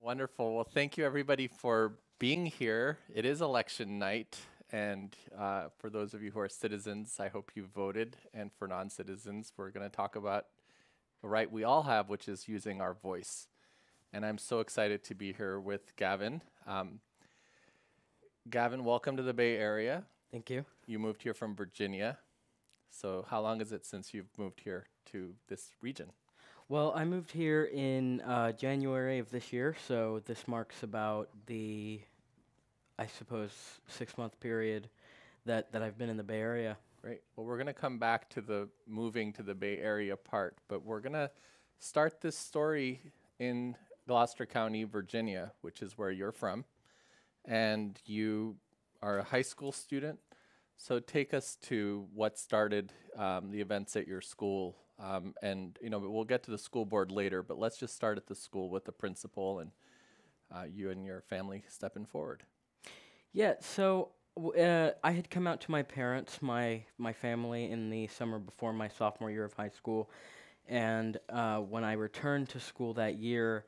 Wonderful. Well, thank you everybody for being here. It is election night, and for those of you who are citizens, I hope you voted. And for non-citizens, we're going to talk about the right we all have, which is using our voice. And I'm so excited to be here with Gavin. Gavin, welcome to the Bay Area. Thank you. You moved here from Virginia. So how long is it since you've moved here to this region? Well, I moved here in January of this year, so this marks about the, I suppose, 6 month period that I've been in the Bay Area. Great. Well, we're going to come back to the moving to the Bay Area part, but we're going to start this story in Gloucester County, Virginia, which is where you're from. And you are a high school student. So take us to what started the events at your school. And, we'll get to the school board later, but let's just start at the school with the principal and you and your family stepping forward. Yeah, so I had come out to my parents, my family, in the summer before my sophomore year of high school. And when I returned to school that year,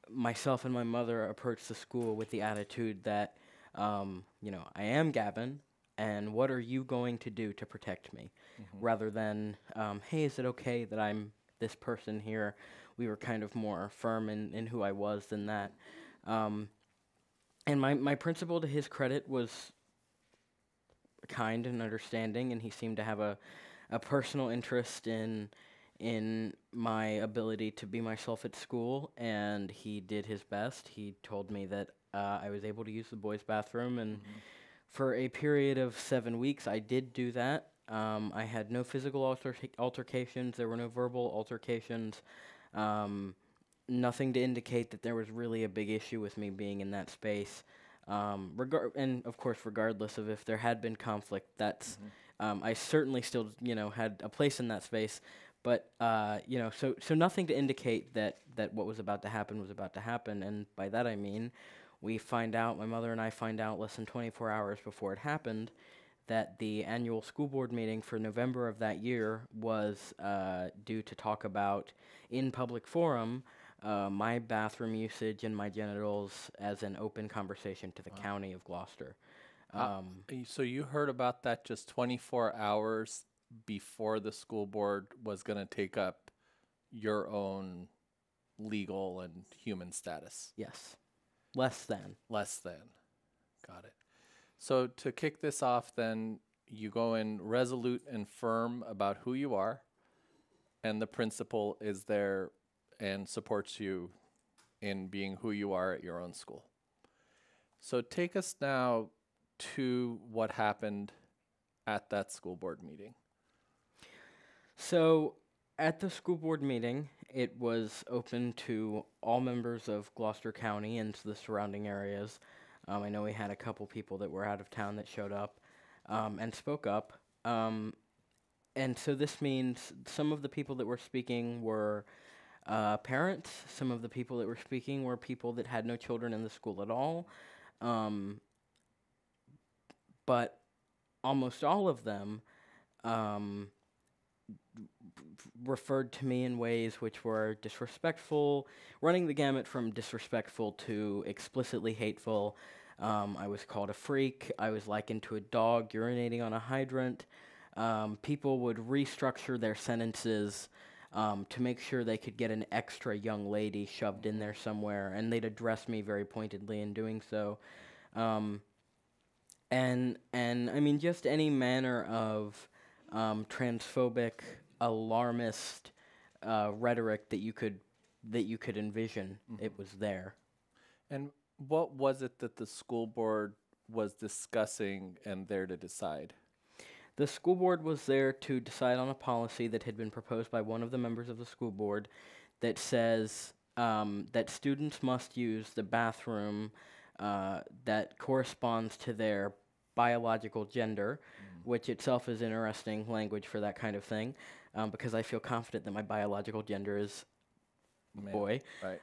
myself and my mother approached the school with the attitude that, I am Gavin, and what are you going to do to protect me? Rather than, hey, is it okay that I'm this person here? We were kind of more firm in who I was than that. And my principal, to his credit, was kind and understanding, and he seemed to have a personal interest in my ability to be myself at school, and he did his best. He told me that I was able to use the boys' bathroom, and for a period of 7 weeks, I did do that. I had no physical altercations. There were no verbal altercations. Nothing to indicate that there was really a big issue with me being in that space. And of course, regardless of if there had been conflict, I certainly still, had a place in that space. But so nothing to indicate that what was about to happen was about to happen. And by that I mean, my mother and I find out less than 24 hours before it happened, that the annual school board meeting for November of that year was due to talk about, in public forum, my bathroom usage and my genitals as an open conversation to the county of Gloucester. So you heard about that just 24 hours before the school board was going to take up your own legal and human status? Yes. Less than. Less than. Got it. So to kick this off, then you go in resolute and firm about who you are, and the principal is there and supports you in being who you are at your own school. So take us now to what happened at that school board meeting. So at the school board meeting, it was open to all members of Gloucester County and to the surrounding areas. I know we had a couple people that were out of town that showed up and spoke up. And so this means some of the people that were speaking were parents. Some of the people that were speaking were people that had no children in the school at all. But almost all of them referred to me in ways which were disrespectful, running the gamut from disrespectful to explicitly hateful. I was called a freak. I was likened to a dog urinating on a hydrant. People would restructure their sentences to make sure they could get an extra young lady shoved in there somewhere, and they'd address me very pointedly in doing so. And I mean, just any manner of transphobic, alarmist rhetoric that you could envision, it was there. And what was it that the school board was discussing and there to decide? The school board was there to decide on a policy that had been proposed by one of the members of the school board that says that students must use the bathroom that corresponds to their biological gender, which itself is interesting language for that kind of thing, because I feel confident that my biological gender is boy. Right.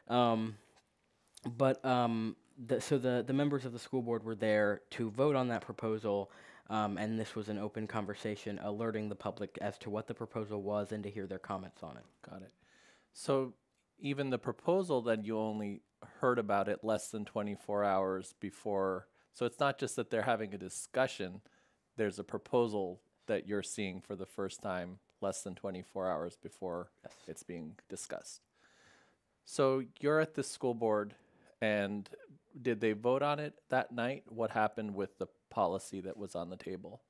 But so the members of the school board were there to vote on that proposal, and this was an open conversation, alerting the public as to what the proposal was and to hear their comments on it. Got it. So even the proposal, then you only heard about it less than 24 hours before. So it's not just that they're having a discussion, there's a proposal that you're seeing for the first time less than 24 hours before it's being discussed. So you're at the school board, and did they vote on it that night? What happened with the policy that was on the table?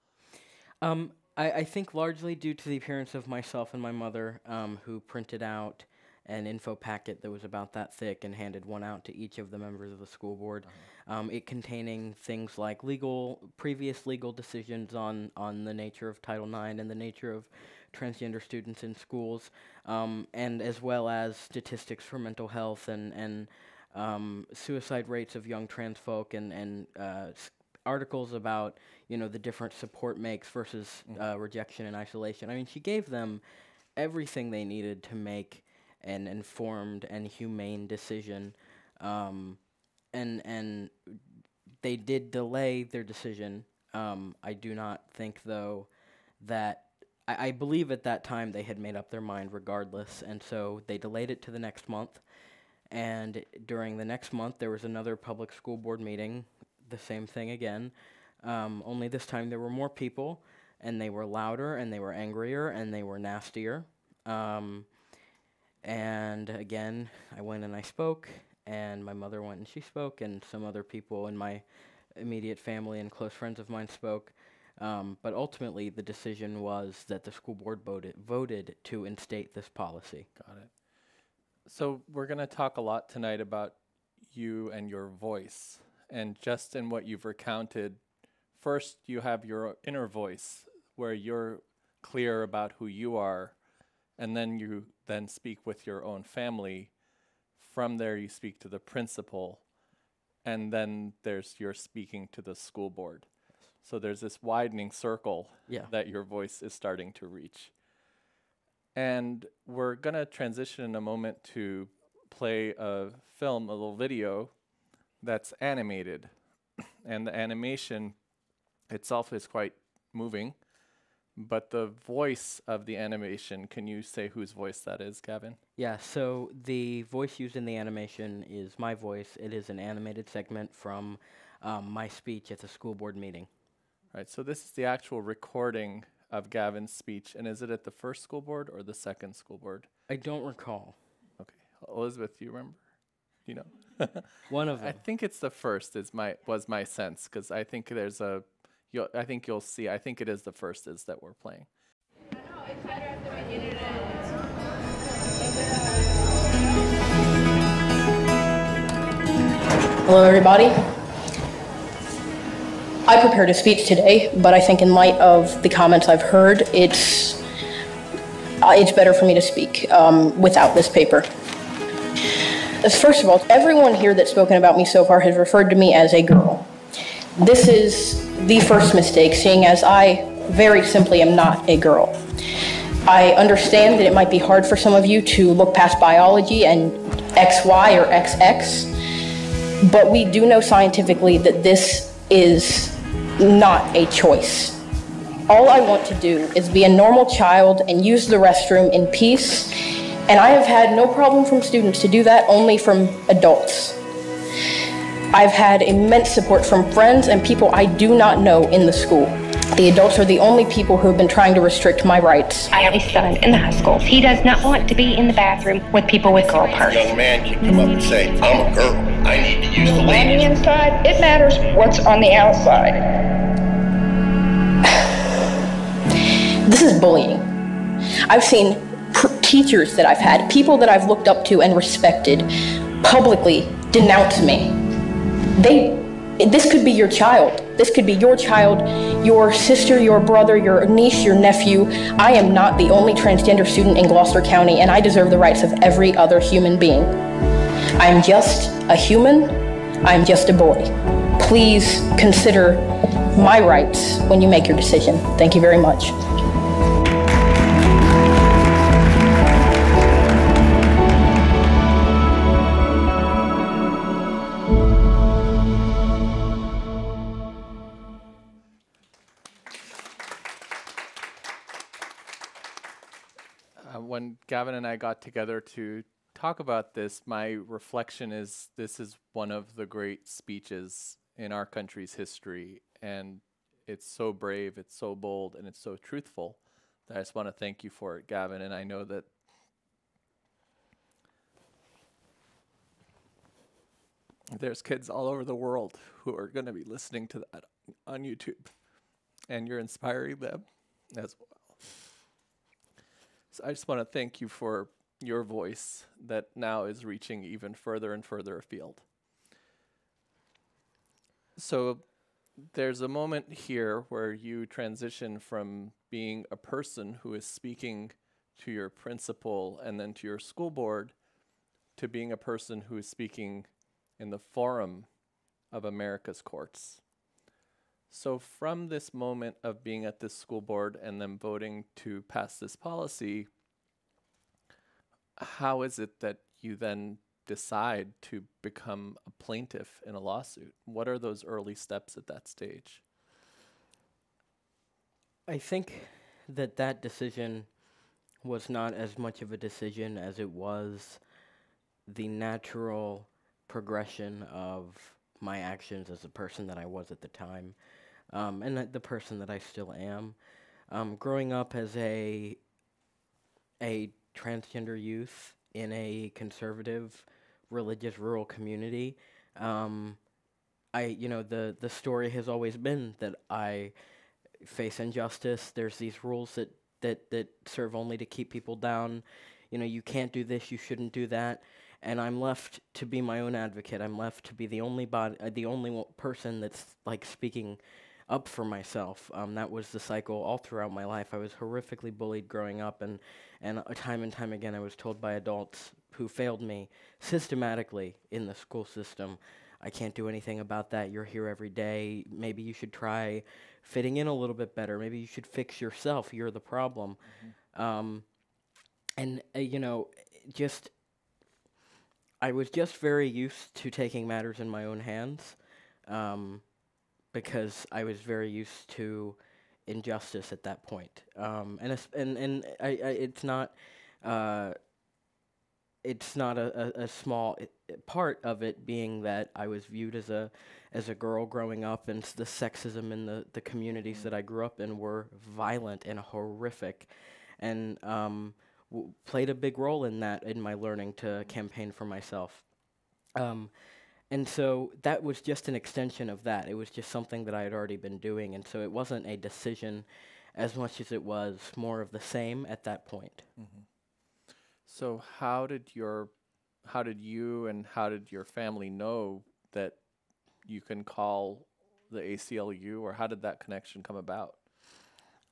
I think largely due to the appearance of myself and my mother, who printed out an info packet that was about that thick and handed one out to each of the members of the school board, it containing things like previous legal decisions on the nature of Title IX and the nature of transgender students in schools, and as well as statistics for mental health and suicide rates of young trans folk and articles about, the different support makes versus rejection and isolation. I mean, she gave them everything they needed to make an informed and humane decision, and they did delay their decision. I do not think, though, that I believe at that time they had made up their mind regardless, and so they delayed it to the next month. And during the next month, there was another public school board meeting, the same thing again, only this time there were more people, and they were louder, and they were angrier, and they were nastier. And again, I went and I spoke, and my mother went and she spoke, and some other people in my immediate family and close friends of mine spoke. But ultimately, the decision was that the school board voted to instate this policy. Got it. So we're going to talk a lot tonight about you and your voice. And just in what you've recounted, first you have your inner voice where you're clear about who you are, and then you then speak with your own family. From there you speak to the principal, and then you're speaking to the school board. So there's this widening circle that your voice is starting to reach. And we're going to transition in a moment to play a film, a little video that's animated. And the animation itself is quite moving. But the voice of the animation, can you say whose voice that is, Gavin? Yeah, so the voice used in the animation is my voice. It is an animated segment from my speech at the school board meeting. Right, so this is the actual recording of Gavin's speech. And is it at the first school board or the second school board? I don't recall. Okay. Elizabeth, do you remember? Do you know? One of them. I think it's the first was my sense, because I think there's I think you'll see. I think it is the first that we're playing. Hello, everybody. I prepared a speech today, but I think in light of the comments I've heard, it's better for me to speak without this paper. First of all, everyone here that's spoken about me so far has referred to me as a girl. This is the first mistake, seeing as I very simply am not a girl. I understand that it might be hard for some of you to look past biology and XY or XX, but we do know scientifically that this is not a choice. All I want to do is be a normal child and use the restroom in peace, and I have had no problem from students to do that, only from adults. I've had immense support from friends and people I do not know in the school. The adults are the only people who have been trying to restrict my rights. I have a son in the high school. He does not want to be in the bathroom with people with girl parts. A young man can come up and say, I'm a girl, I need to use the On ladies. the inside, it matters what's on the outside. This is bullying. I've seen teachers that I've had, people that I've looked up to and respected, publicly denounce me. This could be your child. This could be your child, your sister, your brother, your niece, your nephew. I am not the only transgender student in Gloucester County, and I deserve the rights of every other human being. I'm just a human. I'm just a boy. Please consider my rights when you make your decision. Thank you very much. When Gavin and I got together to talk about this, my reflection is this is one of the great speeches in our country's history, and it's so brave, it's so bold, and it's so truthful that I just want to thank you for it, Gavin. And I know that there's kids all over the world who are going to be listening to that on YouTube, and you're inspiring them as well. So I just want to thank you for your voice that now is reaching even further and further afield. So there's a moment here where you transition from being a person who is speaking to your principal and then to your school board to being a person who is speaking in the forum of America's courts. So from this moment of being at this school board and then voting to pass this policy, how is it that you then decide to become a plaintiff in a lawsuit? What are those early steps at that stage? I think that that decision was not as much of a decision as it was the natural progression of my actions as a person that I was at the time, and the person that I still am. Growing up as a transgender youth in a conservative, religious, rural community, the story has always been that I face injustice. There's these rules that serve only to keep people down. You can't do this, you shouldn't do that. And I'm left to be my own advocate. I'm left to be the only person that's like speaking up for myself. That was the cycle all throughout my life. I was horrifically bullied growing up, and time and time again I was told by adults who failed me systematically in the school system, I can't do anything about that. You're here every day. Maybe you should try fitting in a little bit better. Maybe you should fix yourself. You're the problem. I was just very used to taking matters in my own hands, because I was very used to injustice at that point. It's not a small part of it being that I was viewed as a girl growing up, and the sexism in the communities that I grew up in were violent and horrific, and played a big role in that, in my learning to campaign for myself. And so that was just an extension of that. It was just something that I had already been doing, and so it wasn't a decision as much as it was more of the same at that point. Mm-hmm. So how did you and how did your family know that you can call the ACLU, or how did that connection come about?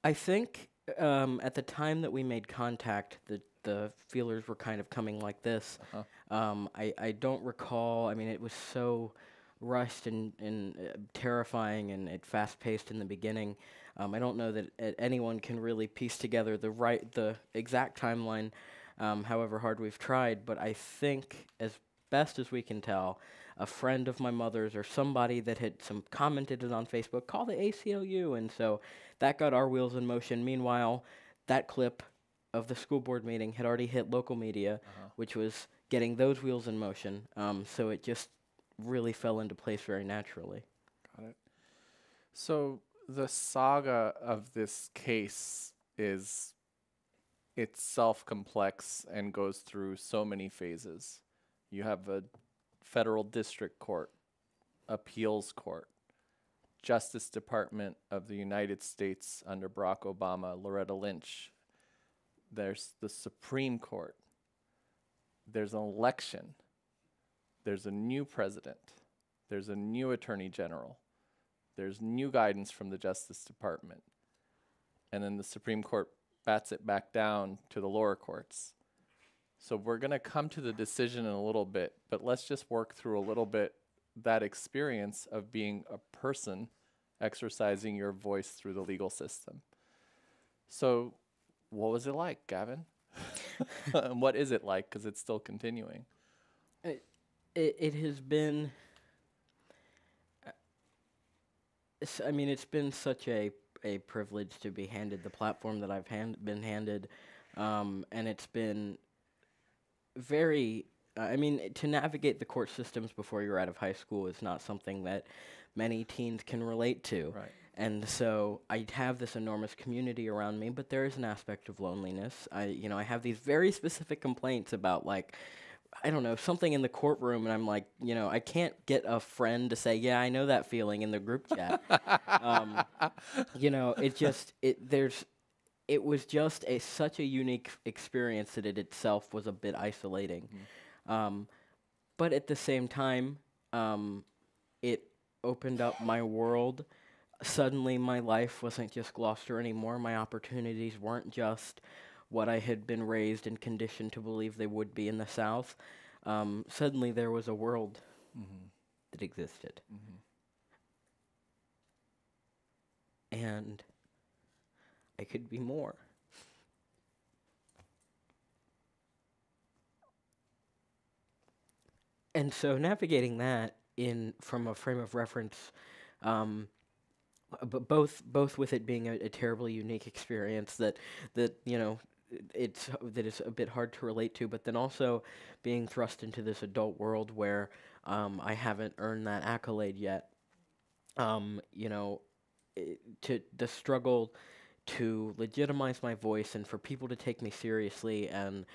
I think at the time that we made contact, the feelers were kind of coming like this. I don't recall. I mean, it was so rushed and terrifying and fast-paced in the beginning. I don't know that anyone can really piece together the exact timeline, however hard we've tried. But I think, as best as we can tell, a friend of my mother's or somebody that had commented it on Facebook, call the ACLU, and so that got our wheels in motion. Meanwhile, that clip of the school board meeting had already hit local media, which was getting those wheels in motion. So it just really fell into place very naturally. Got it. So the saga of this case is itself complex and goes through so many phases. You have a federal district court, appeals court, Justice Department of the United States under Barack Obama, Loretta Lynch. There's the Supreme Court. There's an election. There's a new president. There's a new attorney general. There's new guidance from the Justice Department. And then the Supreme Court bats it back down to the lower courts. So we're going to come to the decision in a little bit, but let's just work through a little bit that experience of being a person exercising your voice through the legal system. So what was it like, Gavin? And what is it like? Because it's still continuing. It has been, it's been such a privilege to be handed the platform that I've been handed, and it's been very. I mean, to navigate the court systems before you're out of high school is not something that many teens can relate to. Right. And so I have this enormous community around me, but there is an aspect of loneliness. I have these very specific complaints about, like, I don't know, something in the courtroom, and I'm like, I can't get a friend to say, yeah, I know that feeling in the group chat. It was just such a unique experience that it itself was a bit isolating. But at the same time, it opened up my world. Suddenly, my life wasn't just Gloucester anymore. My opportunities weren't just what I had been raised and conditioned to believe they would be in the South. Suddenly, there was a world that existed. And I could be more. And so navigating that from a frame of reference, but both with it being a terribly unique experience that it's a bit hard to relate to, but then also being thrust into this adult world where I haven't earned that accolade yet. To the struggle to legitimize my voice and for people to take me seriously and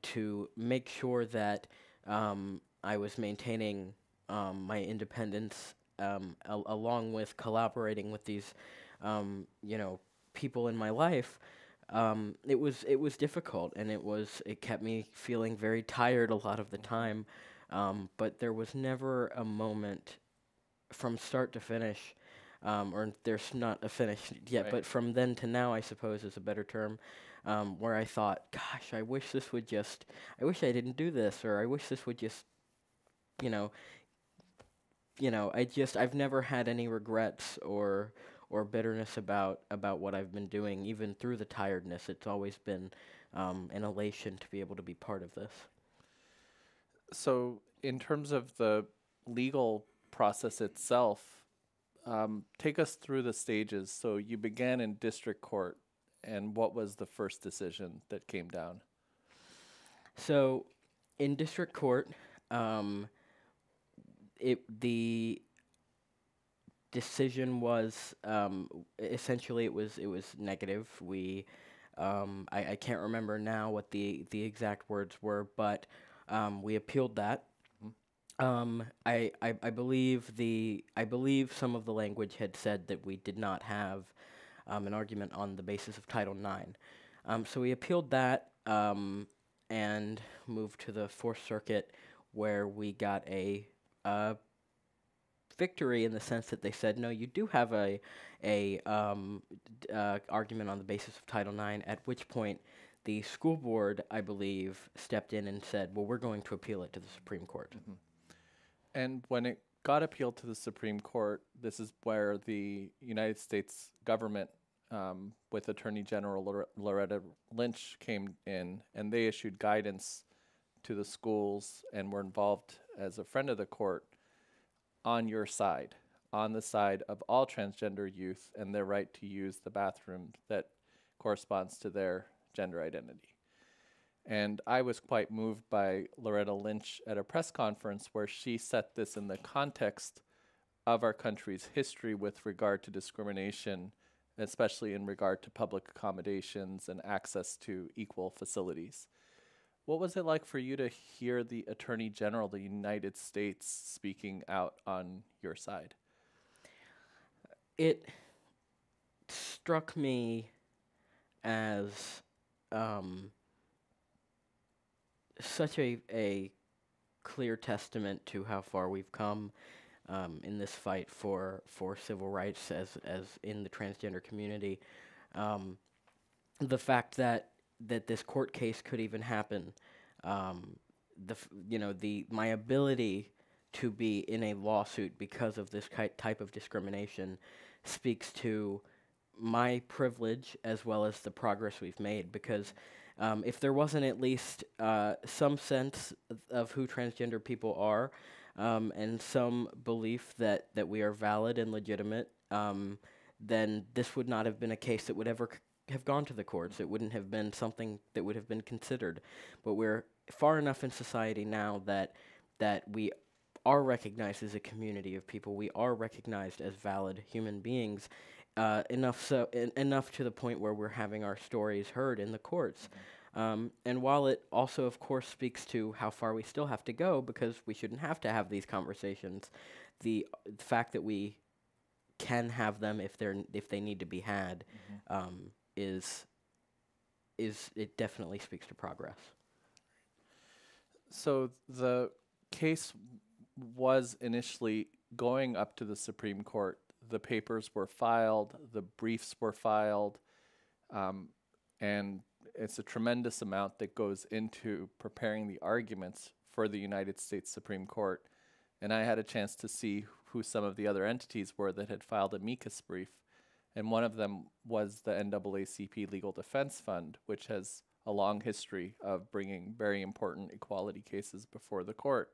to make sure that I was maintaining my independence along with collaborating with these people in my life. It was difficult, and it kept me feeling very tired a lot of the time. But there was never a moment from start to finish. Or there's not a finish yet, Right. but from then to now, I suppose is a better term, where I thought, gosh, I wish I didn't do this, or I wish this would just, I've never had any regrets or bitterness about what I've been doing, even through the tiredness. It's always been an elation to be able to be part of this. So, in terms of the legal process itself, take us through the stages. So, you began in district court, and what was the first decision that came down? So, in district court, the decision was essentially it was negative. I can't remember now what the exact words were, but we appealed that. I believe some of the language had said that we did not have an argument on the basis of Title IX. So we appealed that and moved to the Fourth Circuit, where we got a victory in the sense that they said, no, you do have a argument on the basis of Title IX, at which point the school board, I believe, stepped in and said, well, we're going to appeal it to the Supreme Court. And when it got appealed to the Supreme Court, this is where the United States government, with Attorney General Loretta Lynch, came in, and they issued guidance to the schools and were involved as a friend of the court on your side, on the side of all transgender youth and their right to use the bathroom that corresponds to their gender identity. And I was quite moved by Loretta Lynch at a press conference where she set this in the context of our country's history with regard to discrimination, especially in regard to public accommodations and access to equal facilities. What was it like for you to hear the Attorney General of the United States speaking out on your side? It struck me as such a clear testament to how far we've come in this fight for civil rights as in the transgender community. The fact that this court case could even happen, my ability to be in a lawsuit because of this type of discrimination speaks to my privilege as well as the progress we've made, because if there wasn't at least some sense of who transgender people are, and some belief that we are valid and legitimate, then this would not have been a case that would ever have gone to the courts. It wouldn't have been something that would have been considered. But we're far enough in society now that we are recognized as a community of people. We are recognized as valid human beings, enough to the point where we're having our stories heard in the courts. And while it also, of course, speaks to how far we still have to go, because we shouldn't have to have these conversations, the fact that we can have them if they need to be had, is it definitely speaks to progress. So the case was initially going up to the Supreme Court. The papers were filed, the briefs were filed, and it's a tremendous amount that goes into preparing the arguments for the United States Supreme Court. And I had a chance to see who some of the other entities were that had filed amicus brief. And one of them was the NAACP Legal Defense Fund, which has a long history of bringing very important equality cases before the court.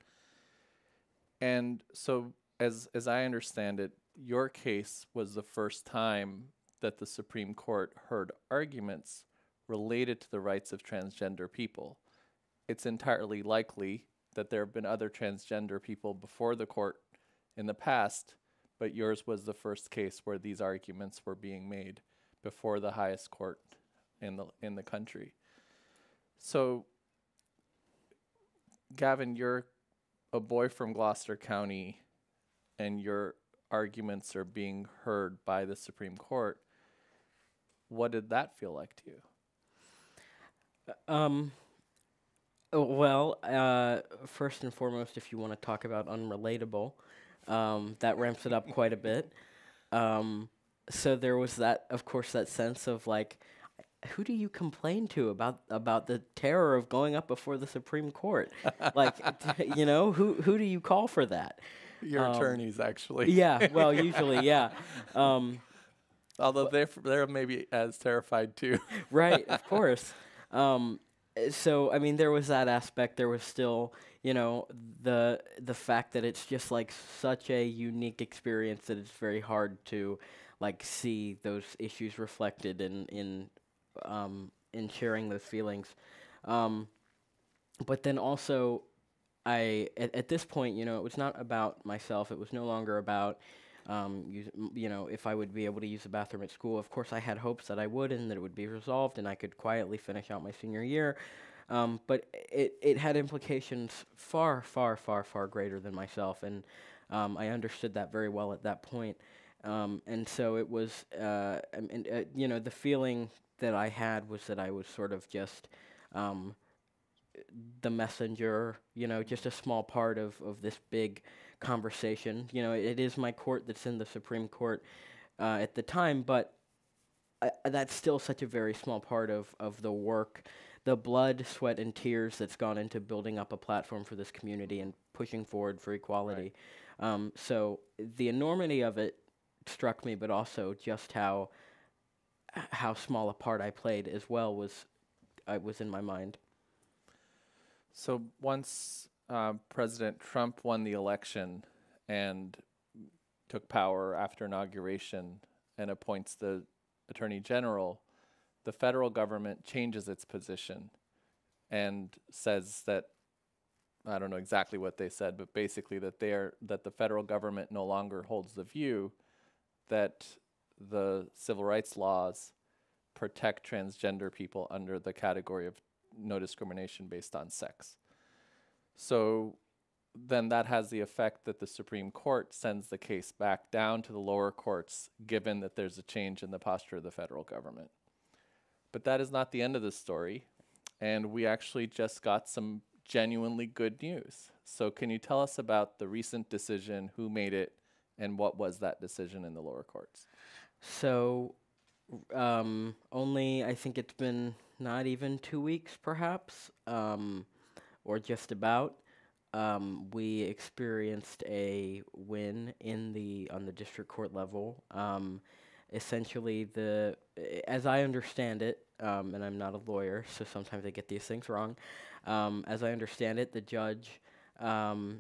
And so, as I understand it, your case was the first time that the Supreme Court heard arguments related to the rights of transgender people. It's entirely likely that there have been other transgender people before the court in the past, but yours was the first case where these arguments were being made before the highest court in the country. So, Gavin, you're a boy from Gloucester County, and your arguments are being heard by the Supreme Court. What did that feel like to you? First and foremost, if you want to talk about unrelatable, that ramps it up quite a bit. So there was that, of course, that sense of like, who do you complain to about the terror of going up before the Supreme Court? Like, who do you call for that? Your attorneys, actually. Yeah, well, usually, yeah. Although they're maybe as terrified too. Right, of course. So, I mean, there was that aspect. There was still, the fact that it's just like such a unique experience that it's very hard to like see those issues reflected in sharing those feelings. But then also, at this point, it was not about myself. It was no longer about, if I would be able to use the bathroom at school. Of course, I had hopes that I would and that it would be resolved and I could quietly finish out my senior year. But it had implications far, far, far, far greater than myself. And I understood that very well at that point. And so it was, the feeling that I had was that I was sort of just the messenger, just a small part of this big conversation. It is my court that's in the Supreme Court at the time, but that's still such a very small part of the work, the blood, sweat, and tears that's gone into building up a platform for this community and pushing forward for equality. Right. So the enormity of it struck me, but also just how small a part I played as well was in my mind. So once President Trump won the election and took power after inauguration and appoints the Attorney General, the federal government changes its position and says that, I don't know exactly what they said, but basically that the federal government no longer holds the view that the civil rights laws protect transgender people under the category of no discrimination based on sex. So then that has the effect that the Supreme Court sends the case back down to the lower courts, given that there's a change in the posture of the federal government. But that is not the end of the story, and we actually just got some genuinely good news. So can you tell us about the recent decision, who made it, and what was that decision in the lower courts? So only, I think it's been not even 2 weeks, perhaps, or just about. We experienced a win on the district court level. Essentially, as I understand it, and I'm not a lawyer, so sometimes I get these things wrong. As I understand it, the judge. So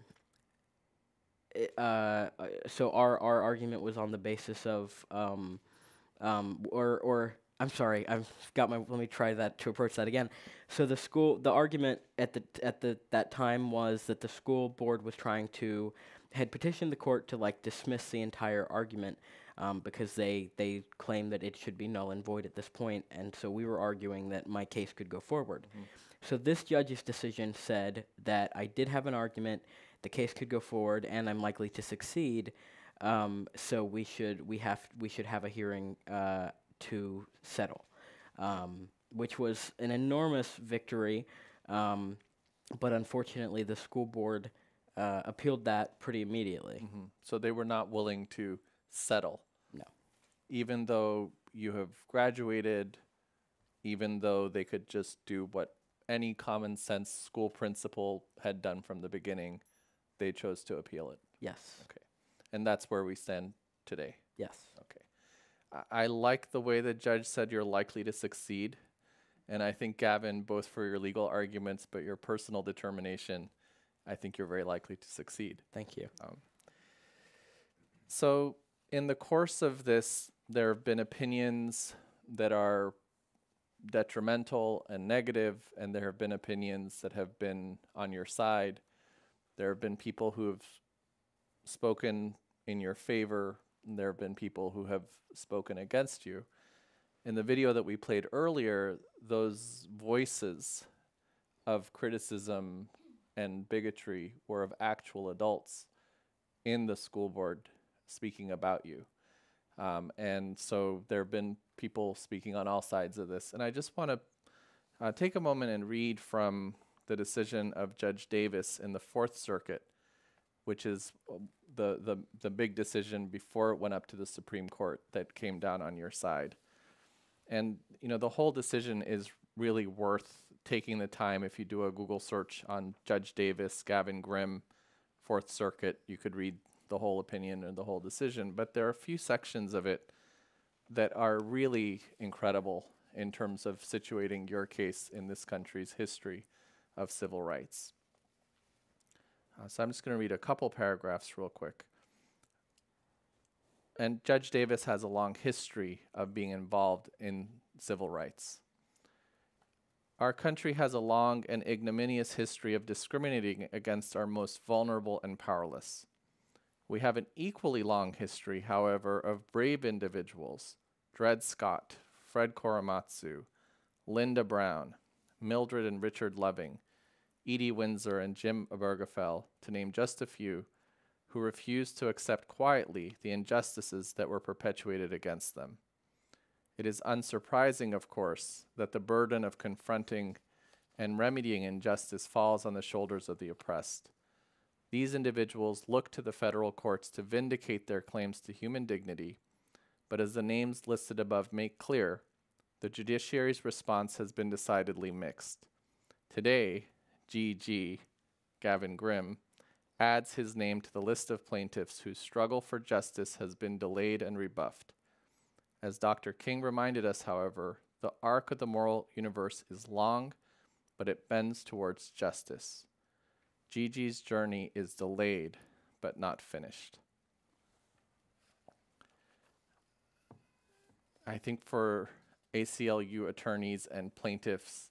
our argument was on the basis of, or I'm sorry. I've got my. Let me try that to approach that again. So the argument at that time was that the school board was trying to had petitioned the court to like dismiss the entire argument because they claimed that it should be null and void at this point, and so we were arguing that my case could go forward. So this judge's decision said that I did have an argument, the case could go forward, and I'm likely to succeed. So we should have a hearing to settle, which was an enormous victory. But unfortunately, the school board appealed that pretty immediately. So they were not willing to settle. No. Even though you have graduated, even though they could just do what any common sense school principal had done from the beginning, they chose to appeal it. Yes. Okay. And that's where we stand today. Yes. Okay. I like the way the judge said you're likely to succeed. And I think, Gavin, both for your legal arguments, but your personal determination, I think you're very likely to succeed. Thank you. So in the course of this, there have been opinions that are detrimental and negative, and there have been opinions that have been on your side. There have been people who have spoken in your favor, and there have been people who have spoken against you. In the video that we played earlier, those voices of criticism and bigotry were of actual adults in the school board speaking about you. And so there have been people speaking on all sides of this. And I just want to take a moment and read from the decision of Judge Davis in the Fourth Circuit, which is the big decision before it went up to the Supreme Court that came down on your side. And you know, the whole decision is really worth taking the time. If you do a Google search on Judge Davis, Gavin Grimm, Fourth Circuit, you could read the whole opinion and the whole decision. But there are a few sections of it that are really incredible in terms of situating your case in this country's history of civil rights. So I'm just going to read a couple paragraphs real quick. And Judge Davis has a long history of being involved in civil rights. Our country has a long and ignominious history of discriminating against our most vulnerable and powerless. We have an equally long history, however, of brave individuals, Dred Scott, Fred Korematsu, Linda Brown, Mildred and Richard Loving, Edie Windsor and Jim Obergefell, to name just a few, who refused to accept quietly the injustices that were perpetuated against them. It is unsurprising, of course, that the burden of confronting and remedying injustice falls on the shoulders of the oppressed. These individuals look to the federal courts to vindicate their claims to human dignity, but as the names listed above make clear, the judiciary's response has been decidedly mixed. Today, GG, Gavin Grimm, adds his name to the list of plaintiffs whose struggle for justice has been delayed and rebuffed. As Dr. King reminded us, however, the arc of the moral universe is long, but it bends towards justice. Gigi's journey is delayed, but not finished. I think for ACLU attorneys and plaintiffs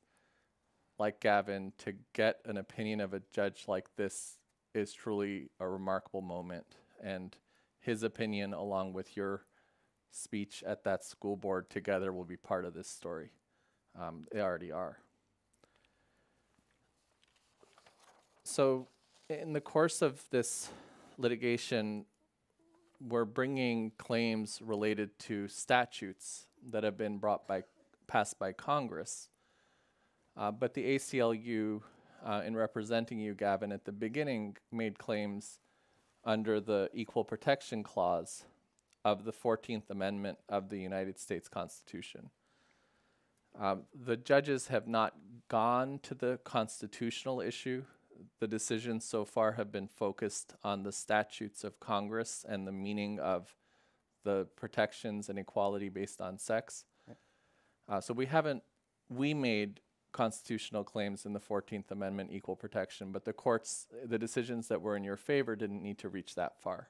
like Gavin to get an opinion of a judge like this is truly a remarkable moment. And his opinion, along with your speech at that school board together, will be part of this story. They already are. So in the course of this litigation, we're bringing claims related to statutes that have been passed by Congress. But the ACLU, in representing you, Gavin, at the beginning, made claims under the Equal Protection Clause of the 14th Amendment of the United States Constitution. The judges have not gone to the constitutional issue. The decisions so far have been focused on the statutes of Congress and the meaning of the protections and equality based on sex. So we made constitutional claims in the 14th Amendment equal protection, but the courts, the decisions that were in your favor didn't need to reach that far.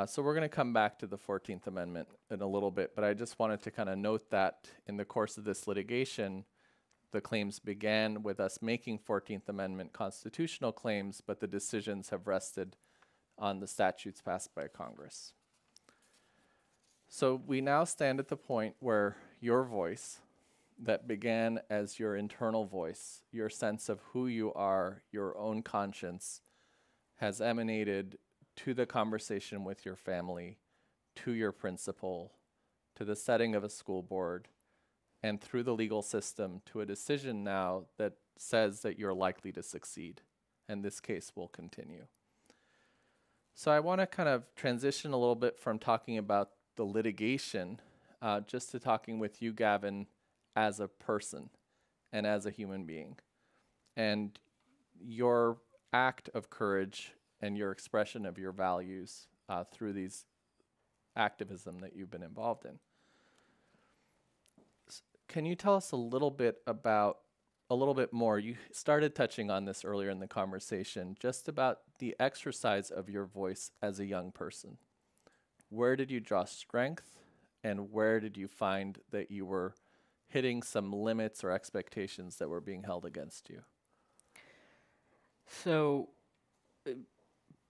So we're going to come back to the 14th Amendment in a little bit, but I just wanted to kind of note that in the course of this litigation, the claims began with us making 14th Amendment constitutional claims, but the decisions have rested on the statutes passed by Congress. So we now stand at the point where your voice, that began as your internal voice, your sense of who you are, your own conscience, has emanated to the conversation with your family, to your principal, to the setting of a school board, and through the legal system to a decision now that says that you're likely to succeed, and this case will continue. So I want to kind of transition a little bit from talking about the litigation just to talking with you, Gavin, as a person and as a human being. And your act of courage and your expression of your values through these activism that you've been involved in. Can you tell us a little bit more? You started touching on this earlier in the conversation, just about the exercise of your voice as a young person. Where did you draw strength, and where did you find that you were hitting some limits or expectations that were being held against you? So,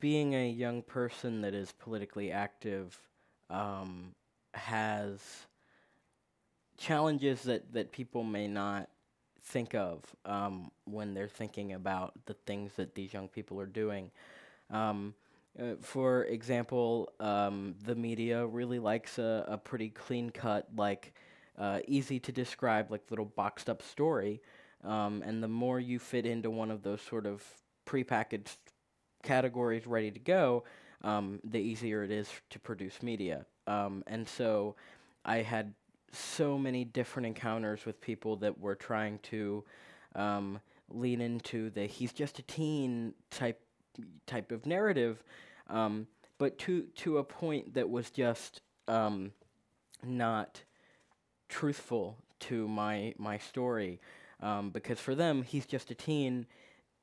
being a young person that is politically active has challenges that people may not think of when they're thinking about the things that these young people are doing. For example, the media really likes a pretty clean-cut, easy to describe, little boxed-up story, and the more you fit into one of those sort of prepackaged categories ready to go, the easier it is to produce media. And so I had so many different encounters with people that were trying to lean into the he's just a teen type of narrative, but to a point that was just not truthful to my story, because for them, he's just a teen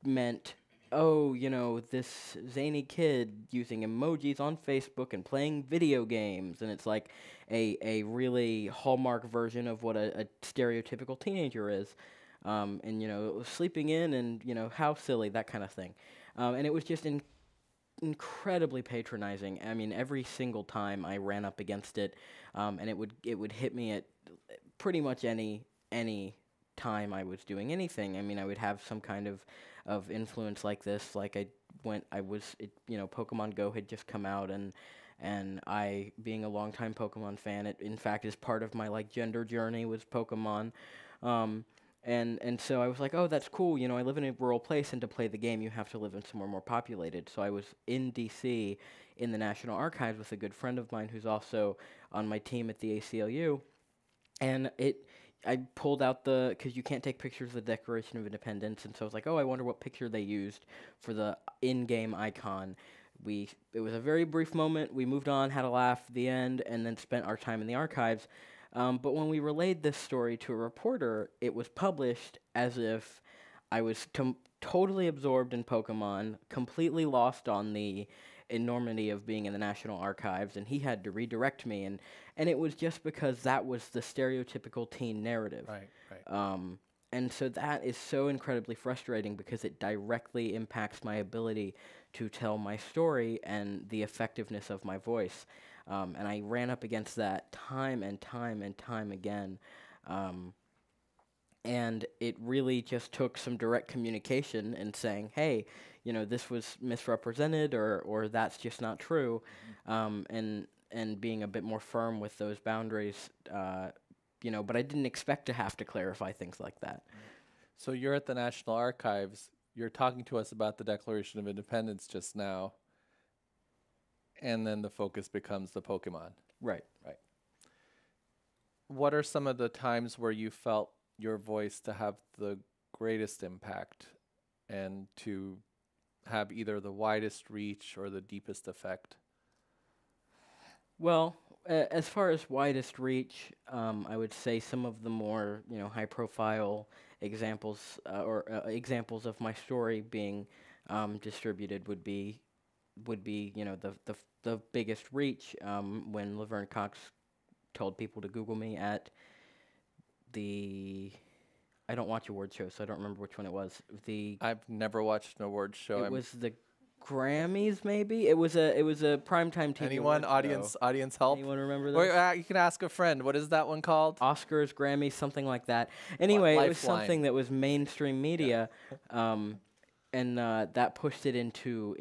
meant, oh, this zany kid using emojis on Facebook and playing video games, and it's like a really hallmark version of what a stereotypical teenager is, and sleeping in and how silly, that kind of thing, and it was just incredibly patronizing. I mean, every single time I ran up against it, and it would hit me at pretty much any time I was doing anything. I mean, I would have some kind of influence like this. Pokemon Go had just come out, and I, being a longtime Pokemon fan, it in fact is part of my gender journey was Pokemon, and so I was like, oh, that's cool. I live in a rural place, and to play the game, you have to live in somewhere more populated. So I was in D.C. in the National Archives with a good friend of mine who's also on my team at the ACLU, and I pulled out because you can't take pictures of the Declaration of Independence, and so I was like, oh, I wonder what picture they used for the in-game icon. It was a very brief moment. We moved on, had a laugh at the end, and then spent our time in the archives. But when we relayed this story to a reporter, it was published as if I was totally absorbed in Pokemon, completely lost on the enormity of being in the National Archives, and he had to redirect me, and it was just because that was the stereotypical teen narrative. Right. And so that is so incredibly frustrating because it directly impacts my ability to tell my story and the effectiveness of my voice. And I ran up against that time and time and time again. And it really just took some direct communication and saying, hey, this was misrepresented or that's just not true, and being a bit more firm with those boundaries, but I didn't expect to have to clarify things like that. So you're at the National Archives, you're talking to us about the Declaration of Independence just now, and then the focus becomes the Pokemon. Right. What are some of the times where you felt your voice to have the greatest impact and to have either the widest reach or the deepest effect? Well, as far as widest reach, I would say some of the more high-profile examples examples of my story being distributed would be would be, the biggest reach when Laverne Cox told people to Google me at the. I don't watch award shows, so I don't remember which one it was. I've never watched an award show. It was the Grammys, maybe. It was a primetime TV. Anyone? award Audience help? show. Anyone remember Wait, that? you can ask a friend. What is that one called? Oscars, Grammys, something like that. Anyway, it was Lifeline. something that was mainstream media, and that pushed it into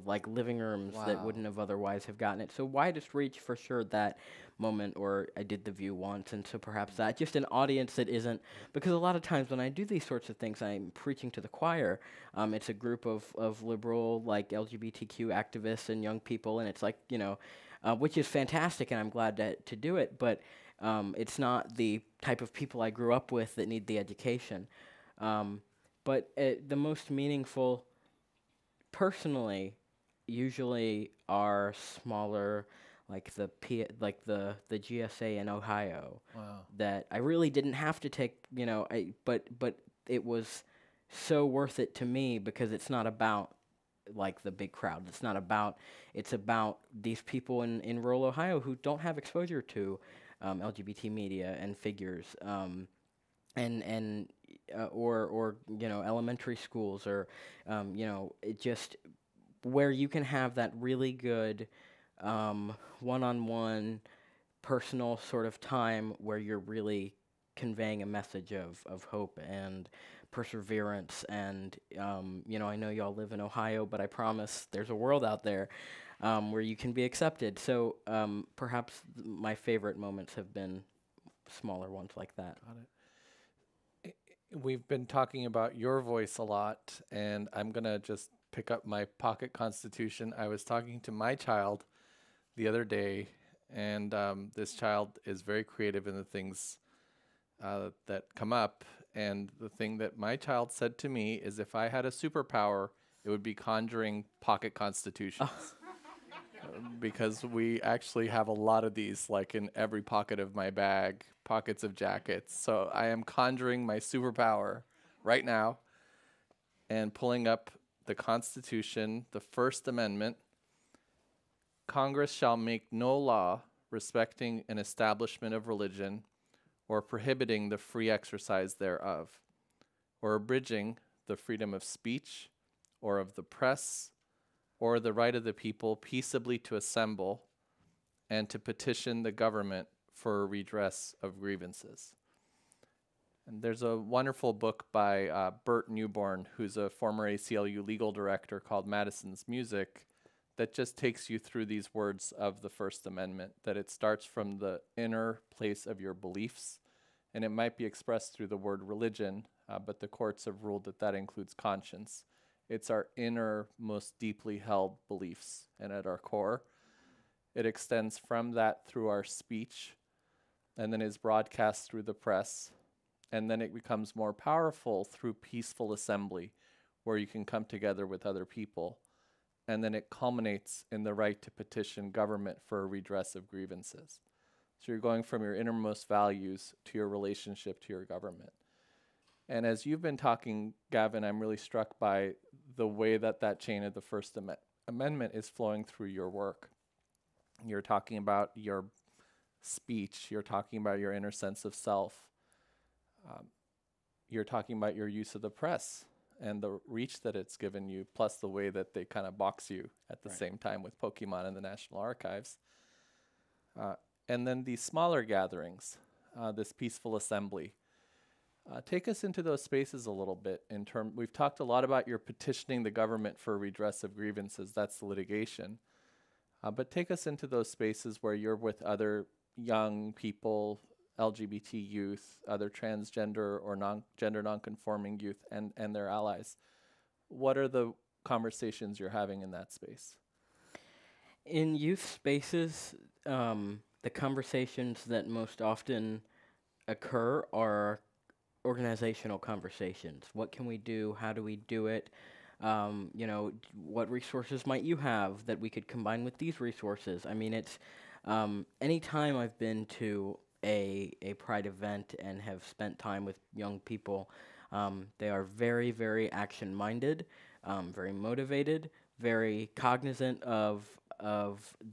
like living rooms that Wow. wouldn't have otherwise have gotten it. So widest reach for sure that moment, or I did The View once, and so perhaps that just an audience that isn't, because a lot of times when I do these sorts of things, I'm preaching to the choir. It's a group of liberal, like LGBTQ activists and young people, and it's like, which is fantastic, and I'm glad to do it, but it's not the type of people I grew up with that need the education. But the most meaningful, personally, usually are smaller, like the GSA in Ohio. Wow. That I really didn't have to take, but it was so worth it to me because it's not about like the big crowd. It's about these people in rural Ohio who don't have exposure to LGBT media and figures, or elementary schools, or it just where you can have that really good one-on-one personal sort of time where you're really conveying a message of hope and perseverance. And I know y'all live in Ohio, but I promise there's a world out there where you can be accepted. So perhaps my favorite moments have been smaller ones like that. Got it. We've been talking about your voice a lot, and I'm going to just pick up my pocket constitution. I was talking to my child the other day, and this child is very creative in the things that come up. And the thing that my child said to me is, if I had a superpower, it would be conjuring pocket constitutions. Because we actually have a lot of these, like in every pocket of my bag, pockets of jackets. So I am conjuring my superpower right now and pulling up the Constitution, the First Amendment. Congress shall make no law respecting an establishment of religion or prohibiting the free exercise thereof, or abridging the freedom of speech or of the press, or the right of the people peaceably to assemble and to petition the government for redress of grievances. And there's a wonderful book by Bert Newborn, who's a former ACLU legal director, called Madison's Music, that just takes you through these words of the First Amendment, that it starts from the inner place of your beliefs, and it might be expressed through the word religion, but the courts have ruled that that includes conscience. It's our inner, most deeply held beliefs, and at our core. It extends from that through our speech, and then is broadcast through the press, and then it becomes more powerful through peaceful assembly, where you can come together with other people, and then it culminates in the right to petition government for a redress of grievances. So you're going from your innermost values to your relationship to your government. And as you've been talking, Gavin, I'm really struck by the way that that chain of the First Amendment is flowing through your work. You're talking about your speech. You're talking about your inner sense of self. You're talking about your use of the press and the reach that it's given you, plus the way that they kind of box you at the same time with Pokemon and the National Archives. And then these smaller gatherings, this peaceful assembly. Take us into those spaces a little bit. We've talked a lot about your petitioning the government for redress of grievances. That's the litigation. But take us into those spaces where you're with other young people, LGBT youth, other transgender or gender nonconforming youth, and their allies. What are the conversations you're having in that space? In youth spaces, the conversations that most often occur are organizational conversations. What can we do? How do we do it? What resources might you have that we could combine with these resources? I mean, it's any time I've been to a Pride event and have spent time with young people, they are very, very action-minded, very motivated, very cognizant of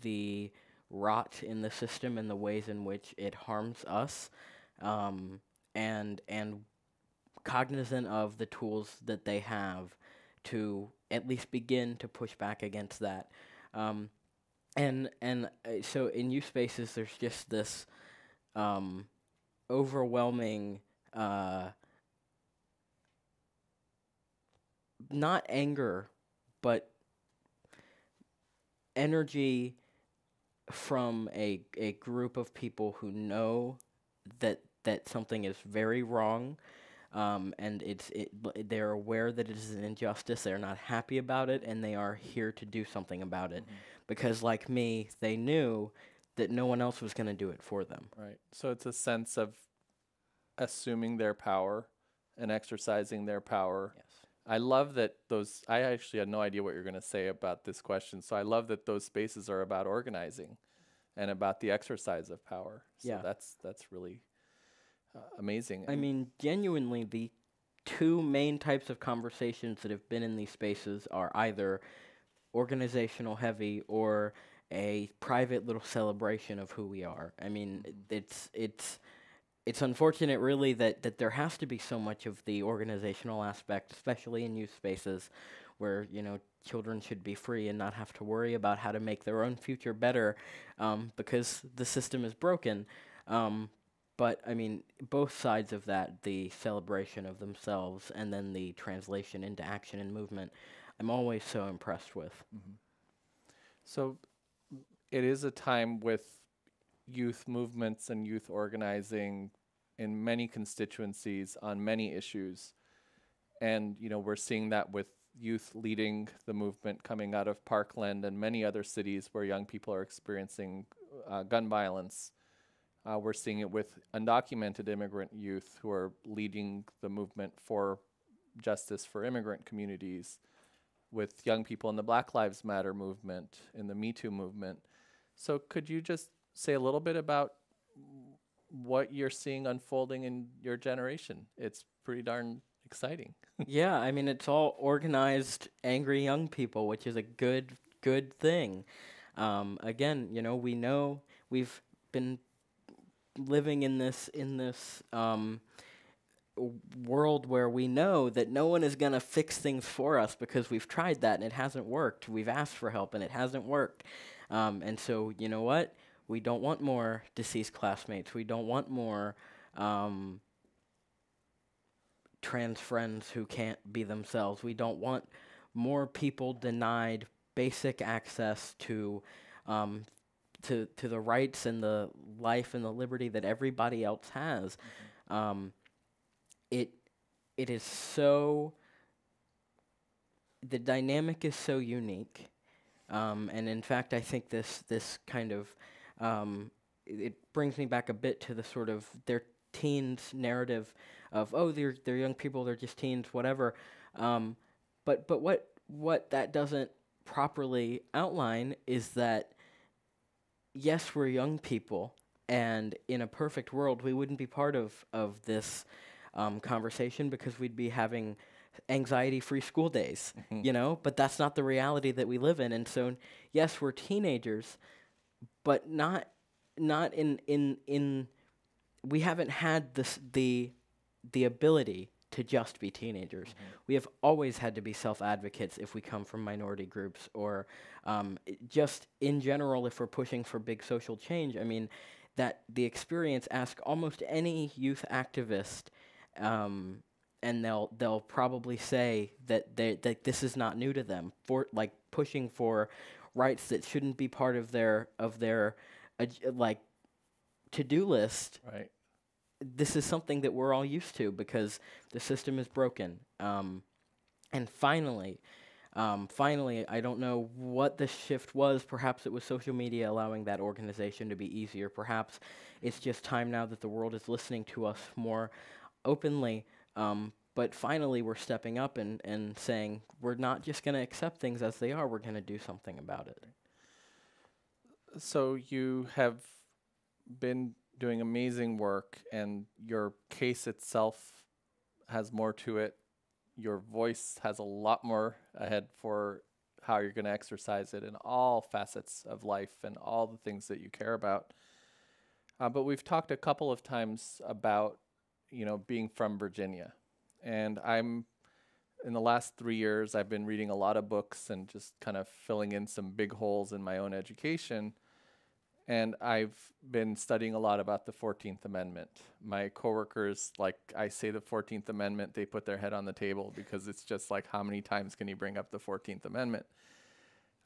the rot in the system and the ways in which it harms us, and cognizant of the tools that they have to at least begin to push back against that. So in youth spaces, there's just this overwhelming, not anger, but energy from a group of people who know that something is very wrong, and they're aware that it is an injustice. They're not happy about it, and they are here to do something about it. Because, like me, they knew that no one else was going to do it for them. Right. So it's a sense of assuming their power and exercising their power. Yes. I love that I actually had no idea what you're going to say about this question. So I love that those spaces are about organizing and about the exercise of power. So Yeah. that's really amazing. I mean, genuinely, the two main types of conversations that have been in these spaces are either organizational heavy or a private little celebration of who we are. I mean, it's unfortunate, really, that there has to be so much of the organizational aspect, especially in youth spaces, where children should be free and not have to worry about how to make their own future better, because the system is broken. But I mean, both sides of that, the celebration of themselves and then the translation into action and movement, I'm always so impressed with. So it is a time with youth movements and youth organizing in many constituencies on many issues. And, we're seeing that with youth leading the movement coming out of Parkland and many other cities where young people are experiencing gun violence. We're seeing it with undocumented immigrant youth who are leading the movement for justice for immigrant communities, with young people in the Black Lives Matter movement, in the Me Too movement. So could you just say a little bit about what you're seeing unfolding in your generation? It's pretty darn exciting. Yeah, I mean, it's all organized, angry young people, which is a good thing. Again, we know we've been living in this world where we know that no one is going to fix things for us because we've tried that and it hasn't worked. We've asked for help and it hasn't worked. And so, you know what? We don't want more deceased classmates. We don't want more trans friends who can't be themselves. We don't want more people denied basic access to the rights and the life and the liberty that everybody else has. It is so, the dynamic is so unique, and in fact, I think this kind of it brings me back a bit to the sort of their teens narrative of, oh, they're young people, they're just teens, whatever. But what that doesn't properly outline is that yes, we're young people, and in a perfect world, we wouldn't be part of this conversation because we'd be having anxiety-free school days, but that's not the reality that we live in. And so, yes, we're teenagers, but not in we haven't had the ability to just be teenagers. We have always had to be self-advocates if we come from minority groups, or just in general if we're pushing for big social change. I mean, that the experience, ask almost any youth activist, and they'll probably say that this is not new to them, for like pushing for rights that shouldn't be part of their like to-do list. Right. This is something that we're all used to because the system is broken. And finally, I don't know what the shift was. Perhaps it was social media allowing that organization to be easier. Perhaps it's just time now that the world is listening to us more openly. But finally, we're stepping up and saying, we're not just going to accept things as they are. We're going to do something about it. So you have been doing amazing work, and your case itself has more to it. Your voice has a lot more ahead for how you're going to exercise it in all facets of life and all the things that you care about. But we've talked a couple of times about, being from Virginia. And in the last 3 years, I've been reading a lot of books and just kind of filling in some big holes in my own education. And I've been studying a lot about the 14th Amendment. My coworkers, like I say the 14th Amendment, they put their head on the table because it's just like, how many times can you bring up the 14th Amendment?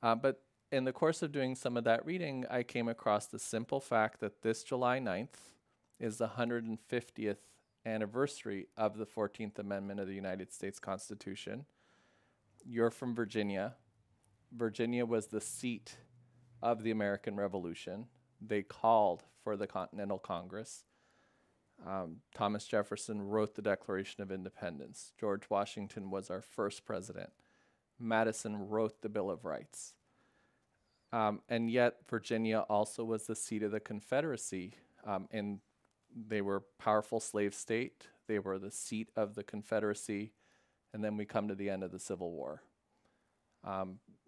But in the course of doing some of that reading, I came across the simple fact that this July 9th is the 150th anniversary of the 14th Amendment of the United States Constitution. You're from Virginia. Virginia was the seat of the American Revolution. They called for the Continental Congress. Thomas Jefferson wrote the Declaration of Independence. George Washington was our first president. Madison wrote the Bill of Rights. And yet Virginia also was the seat of the Confederacy. And they were a powerful slave state. They were the seat of the Confederacy. And then we come to the end of the Civil War.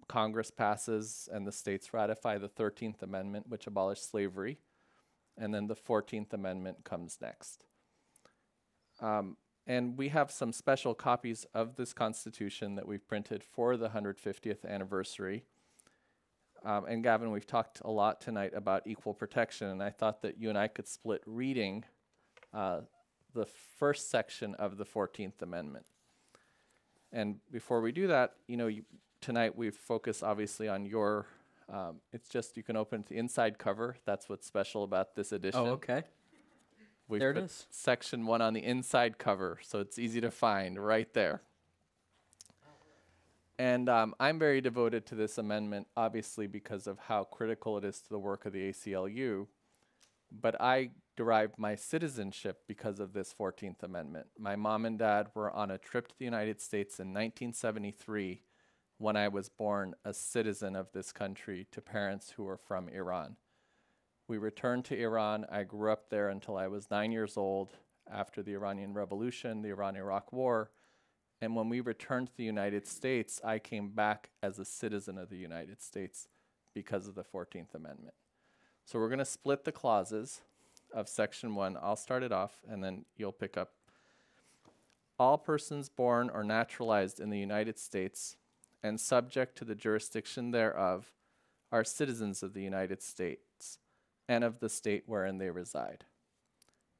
Congress passes and the states ratify the 13th Amendment, which abolished slavery, and then the 14th Amendment comes next. And we have some special copies of this Constitution that we've printed for the 150th anniversary. And Gavin, we've talked a lot tonight about equal protection, and I thought that you and I could split reading the first section of the 14th Amendment. And before we do that, tonight we've focused obviously on your, it's just, you can open the inside cover. That's what's special about this edition. Oh, okay. We've There it put is. section 1 on the inside cover, so it's easy to find right there. And I'm very devoted to this amendment, obviously because of how critical it is to the work of the ACLU. But I derived my citizenship because of this 14th Amendment. My mom and dad were on a trip to the United States in 1973 when I was born a citizen of this country to parents who were from Iran. We returned to Iran. I grew up there until I was 9 years old after the Iranian Revolution, the Iran-Iraq War. And when we returned to the United States, I came back as a citizen of the United States because of the 14th Amendment. So we're going to split the clauses of Section 1. I'll start it off, and then you'll pick up. All persons born or naturalized in the United States and subject to the jurisdiction thereof are citizens of the United States and of the state wherein they reside.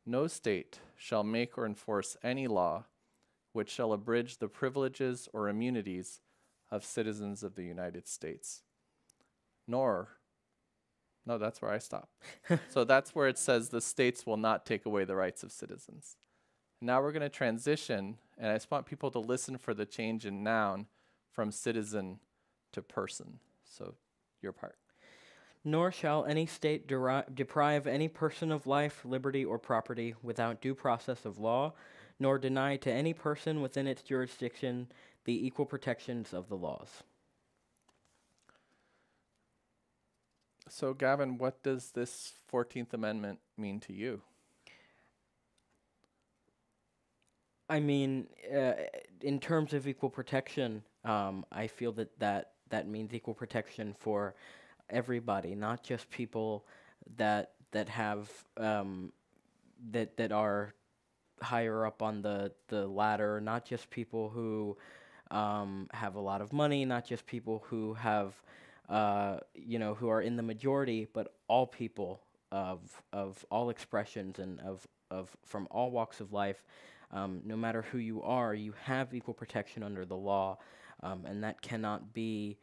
No state shall make or enforce any law which shall abridge the privileges or immunities of citizens of the United States. No, that's where I stop. So that's where it says the states will not take away the rights of citizens. Now we're going to transition, and I just want people to listen for the change in noun from citizen to person. So your part. Nor shall any state deprive any person of life, liberty, or property without due process of law, nor deny to any person within its jurisdiction the equal protections of the laws. So Gavin, what does this 14th Amendment mean to you? I mean, in terms of equal protection, I feel that means equal protection for everybody, not just people that have that are higher up on the ladder, not just people who have a lot of money, not just people who have who are in the majority, but all people of all expressions and of from all walks of life. No matter who you are, you have equal protection under the law, and that cannot be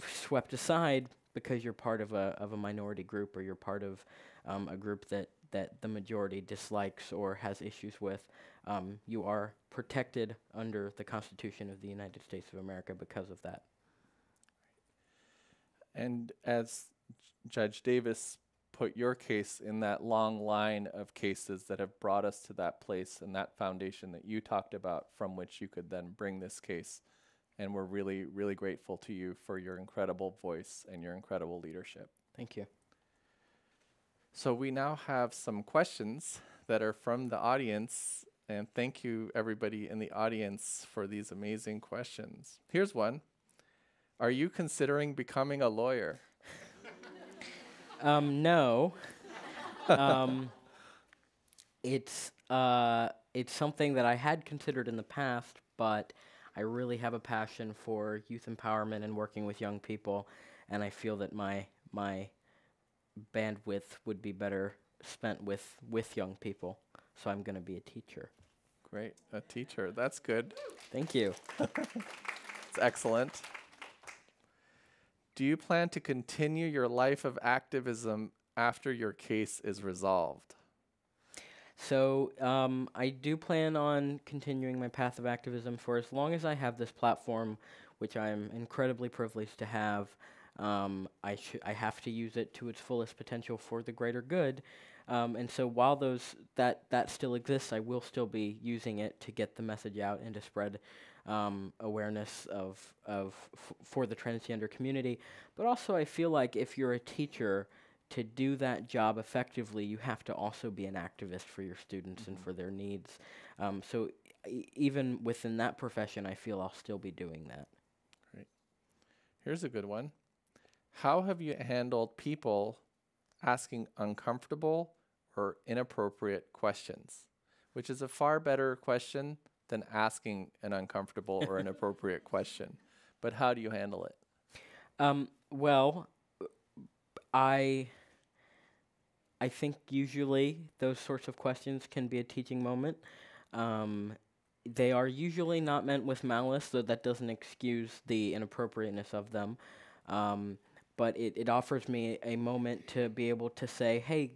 swept aside because you're part of a minority group, or you're part of a group that the majority dislikes or has issues with. You are protected under the Constitution of the United States of America because of that. And as Judge Davis put your case in that long line of cases that have brought us to that place and that foundation that you talked about, from which you could then bring this case. And we're really, really grateful to you for your incredible voice and your incredible leadership. Thank you. So we now have some questions that are from the audience, and thank you everybody in the audience for these amazing questions. Here's one. Are you considering becoming a lawyer? No. It's something that I had considered in the past, but I really have a passion for youth empowerment and working with young people, and I feel that my bandwidth would be better spent with young people. So I'm going to be a teacher. Great, a teacher. That's good. Thank you. It's excellent. Do you plan to continue your life of activism after your case is resolved? So I do plan on continuing my path of activism for as long as I have this platform, which I'm incredibly privileged to have. I have to use it to its fullest potential for the greater good. And so while that still exists, I will still be using it to get the message out and to spread awareness for the transgender community. But also I feel like if you're a teacher, to do that job effectively, you have to also be an activist for your students and for their needs. So even within that profession, I feel I'll still be doing that. Great. Here's a good one. How have you handled people asking uncomfortable or inappropriate questions? Which is a far better question than asking an uncomfortable or inappropriate question. But how do you handle it? Well, I think usually those sorts of questions can be a teaching moment. They are usually not meant with malice, though that doesn't excuse the inappropriateness of them. But it offers me a moment to be able to say, hey,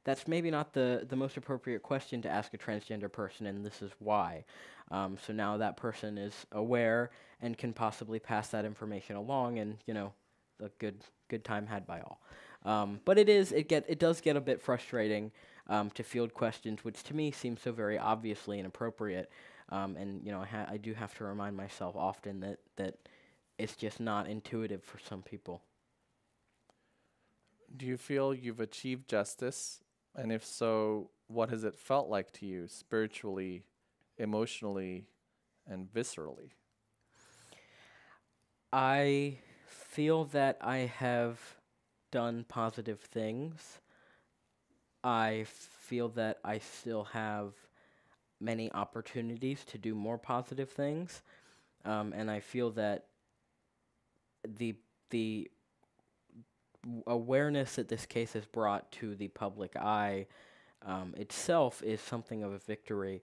that's maybe not the most appropriate question to ask a transgender person, and this is why. So now that person is aware and can possibly pass that information along, and, the good time had by all. But it does get a bit frustrating to field questions, which to me seem so very obviously inappropriate. And I do have to remind myself often that it's just not intuitive for some people. Do you feel you've achieved justice? And if so, what has it felt like to you spiritually, emotionally, and viscerally? I feel that I have done positive things. I feel that I still have many opportunities to do more positive things. And I feel that the awareness that this case has brought to the public eye itself is something of a victory.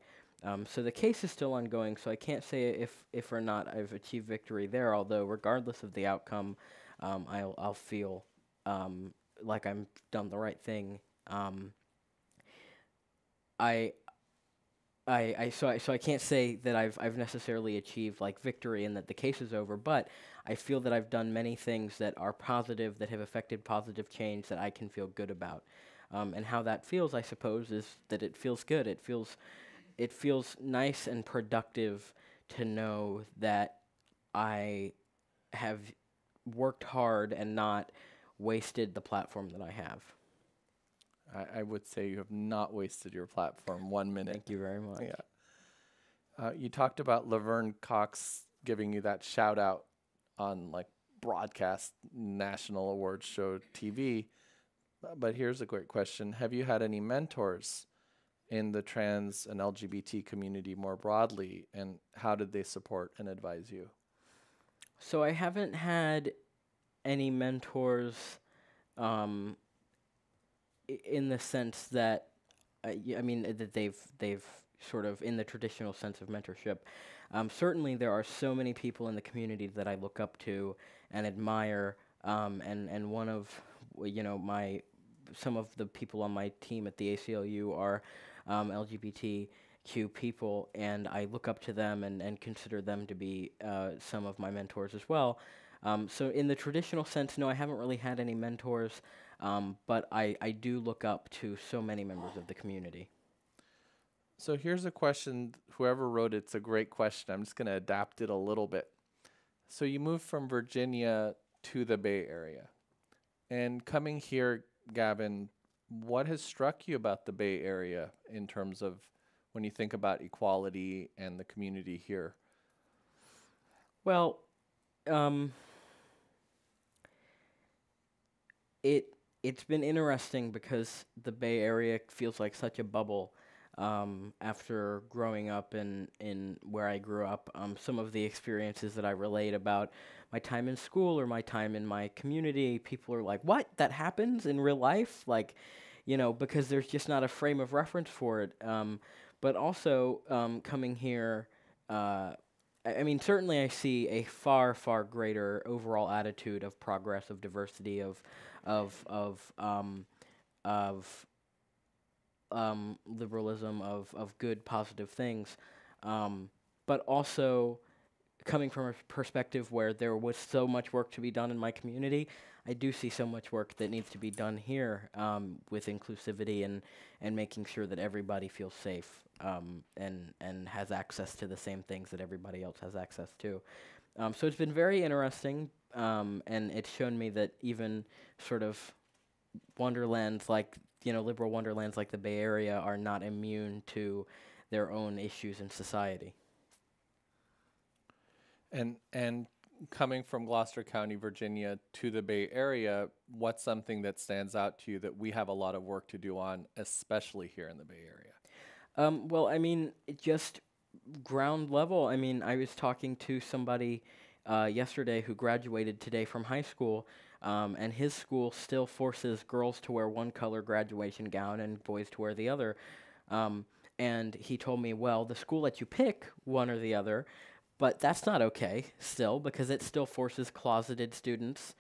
So the case is still ongoing, so I can't say if or not I've achieved victory there, although regardless of the outcome, I'll feel like I've done the right thing. So I can't say that I've necessarily achieved like victory and that the case is over, but I feel that I've done many things that are positive, that have affected positive change that I can feel good about. And how that feels, I suppose, is that it feels good. It feels nice and productive to know that I have worked hard and not wasted the platform that I have. I would say you have not wasted your platform 1 minute. Thank you very much. Yeah. You talked about Laverne Cox giving you that shout out on like broadcast national awards show TV. But here's a great question. Have you had any mentors in the trans and LGBT community more broadly, and how did they support and advise you? So I haven't had any mentors in the sense that, that they've sort of in the traditional sense of mentorship. Certainly there are so many people in the community that I look up to and admire, and one of, some of the people on my team at the ACLU are LGBTQ people, and I look up to them and consider them to be some of my mentors as well. So in the traditional sense, no, I haven't really had any mentors, but I do look up to so many members of the community. So here's a question. Whoever wrote it's a great question. I'm just going to adapt it a little bit. So you moved from Virginia to the Bay Area. And coming here, Gavin, what has struck you about the Bay Area in terms of when you think about equality and the community here? Well, it's been interesting because the Bay Area feels like such a bubble. After growing up in where I grew up, some of the experiences that I relate about my time in school or my time in my community, people are like, "What? That happens in real life?" Like, because there's just not a frame of reference for it. But also coming here. I mean, certainly I see a far, far greater overall attitude of progress, of diversity, of of liberalism, of good, positive things, but also coming from a perspective where there was so much work to be done in my community, I do see so much work that needs to be done here with inclusivity and making sure that everybody feels safe and has access to the same things that everybody else has access to. So it's been very interesting, and it's shown me that even sort of wonderlands like, liberal wonderlands like the Bay Area are not immune to their own issues in society. And coming from Gloucester County, Virginia to the Bay Area, what's something that stands out to you that we have a lot of work to do on, especially here in the Bay Area? Well, I mean, just ground level. I mean, I was talking to somebody yesterday who graduated today from high school, and his school still forces girls to wear one color graduation gown and boys to wear the other. And he told me, well, the school lets you pick one or the other, but that's not okay still, because it still forces closeted students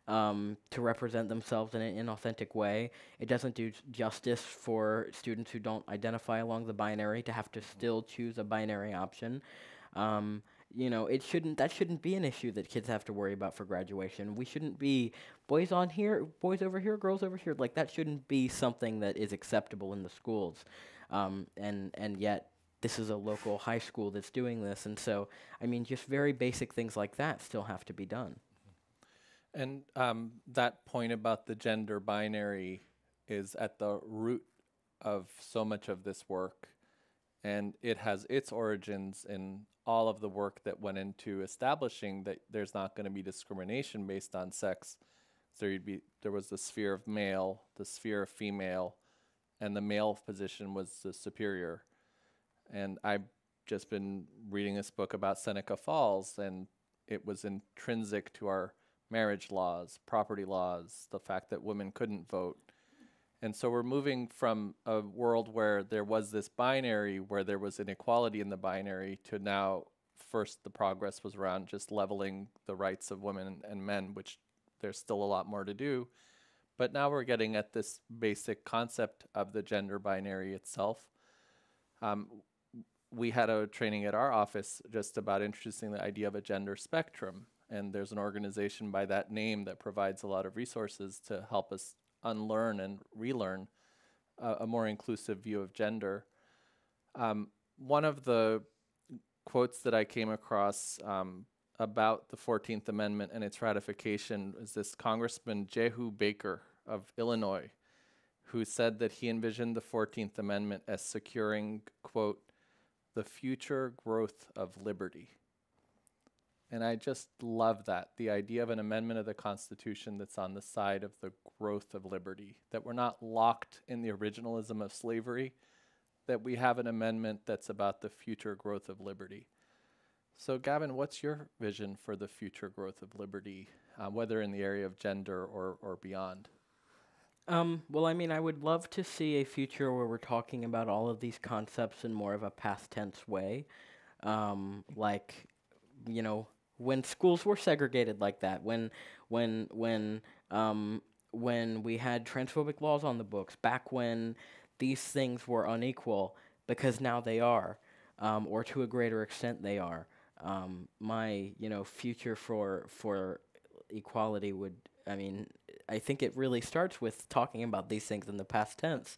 to represent themselves in an inauthentic way. It doesn't do justice for students who don't identify along the binary to have to still choose a binary option. That shouldn't be an issue that kids have to worry about for graduation. We shouldn't be boys on here, boys over here, girls over here. Like, that shouldn't be something that is acceptable in the schools. And yet this is a local high school that's doing this. And so, I mean, just very basic things like that still have to be done. And that point about the gender binary is at the root of so much of this work. And it has its origins in all of the work that went into establishing that there's not going to be discrimination based on sex. So there was the sphere of male, the sphere of female, and the male position was the superior. And I've just been reading this book about Seneca Falls, and it was intrinsic to our marriage laws, property laws, the fact that women couldn't vote. And so we're moving from a world where there was this binary, where there was inequality in the binary, to now, first the progress was around just leveling the rights of women and men, which there's still a lot more to do. But now we're getting at this basic concept of the gender binary itself. We had a training at our office just about introducing the idea of a gender spectrum. And there's an organization by that name that provides a lot of resources to help us unlearn and relearn a more inclusive view of gender. One of the quotes that I came across about the 14th Amendment and its ratification is this Congressman Jehu Baker of Illinois, who said that he envisioned the 14th Amendment as securing, quote, the future growth of liberty. And I just love that, the idea of an amendment of the Constitution that's on the side of the growth of liberty, that we're not locked in the originalism of slavery, that we have an amendment that's about the future growth of liberty. So Gavin, what's your vision for the future growth of liberty, whether in the area of gender or beyond? Well, I mean, I would love to see a future where we're talking about all of these concepts in more of a past tense way. Like, when schools were segregated like that, when we had transphobic laws on the books, back when these things were unequal, because now they are, or to a greater extent they are. My future for equality would, I think it really starts with talking about these things in the past tense.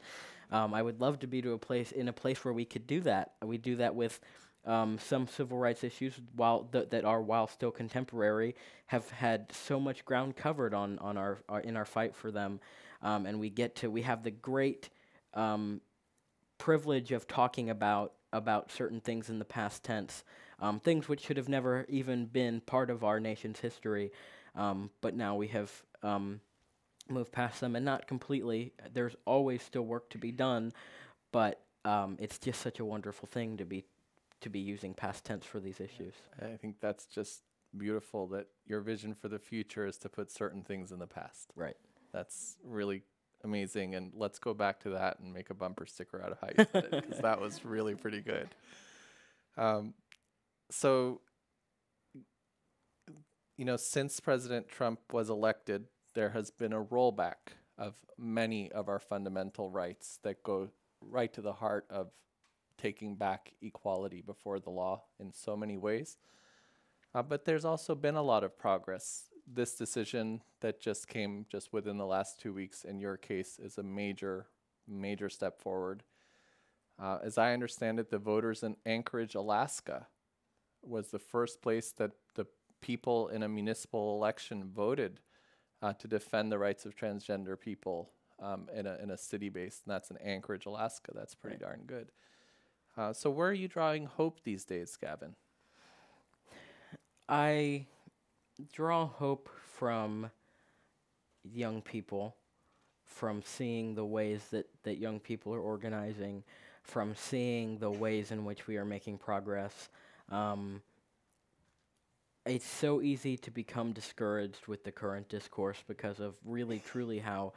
I would love to be in a place where we could do that. We do that with some civil rights issues that are, while still contemporary, have had so much ground covered on in our fight for them, and we have the great privilege of talking about certain things in the past tense, things which should have never even been part of our nation's history, but now we have move past them, and not completely. There's always still work to be done, but it's just such a wonderful thing to be using past tense for these issues. I think that's just beautiful that your vision for the future is to put certain things in the past. Right. That's really amazing, and let's go back to that and make a bumper sticker out of how you said it, because that was really pretty good. So, since President Trump was elected, there has been a rollback of many of our fundamental rights that go right to the heart of taking back equality before the law in so many ways. But there's also been a lot of progress. This decision that just came just within the last 2 weeks, in your case, is a major, major step forward. As I understand it, the voters in Anchorage, Alaska, was the first place that the people in a municipal election voted to defend the rights of transgender people in a city base, and that's in Anchorage, Alaska. That's pretty darn good. So where are you drawing hope these days, Gavin? I draw hope from young people, from seeing the ways that young people are organizing, from seeing the ways in which we are making progress. It's so easy to become discouraged with the current discourse because of really, truly how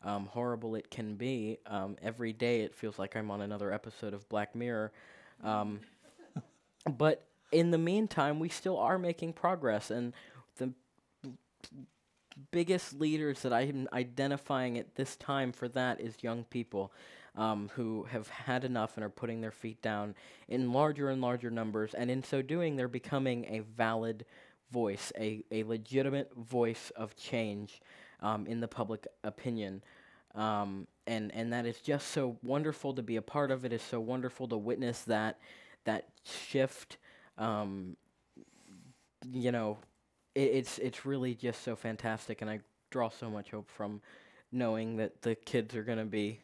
horrible it can be. Every day it feels like I'm on another episode of Black Mirror. But in the meantime, we still are making progress, and the biggest leaders that I'm identifying at this time for that is young people who have had enough and are putting their feet down in larger and larger numbers, and in so doing, they're becoming a valid voice, a legitimate voice of change in the public opinion. And that is just so wonderful to be a part of. It is so wonderful to witness that shift. It's really just so fantastic, and I draw so much hope from knowing that the kids are going to be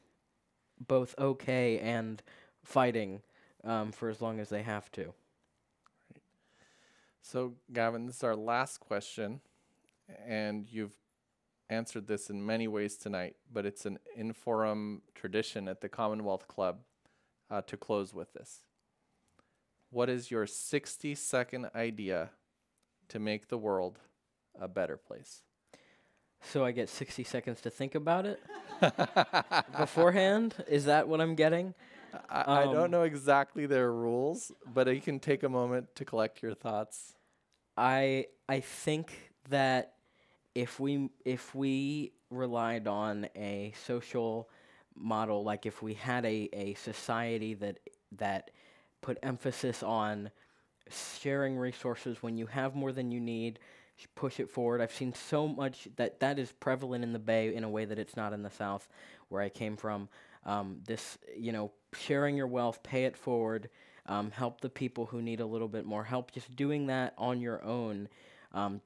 both okay and fighting for as long as they have to. Right. So, Gavin, this is our last question, and you've answered this in many ways tonight, but it's an in-forum tradition at the Commonwealth Club to close with this. What is your 60-second idea to make the world a better place? So I get 60 seconds to think about it beforehand? Is that what I'm getting? I don't know exactly their rules, but you can take a moment to collect your thoughts. I think that if we relied on a social model, like if we had a society that put emphasis on sharing resources when you have more than you need, push it forward. I've seen so much that is prevalent in the Bay in a way that it's not in the South, where I came from. Sharing your wealth, pay it forward, help the people who need a little bit more help. Just doing that on your own,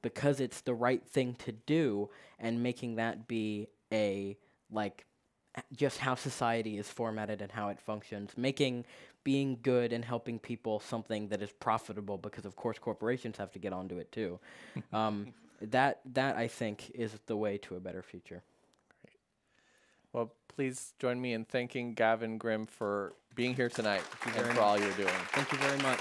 because it's the right thing to do, and making that be just how society is formatted and how it functions. Making being good and helping people something that is profitable, because of course corporations have to get onto it too. That I think is the way to a better future. Great. Well, please join me in thanking Gavin Grimm for being here tonight and for all you're doing. Thank you very much.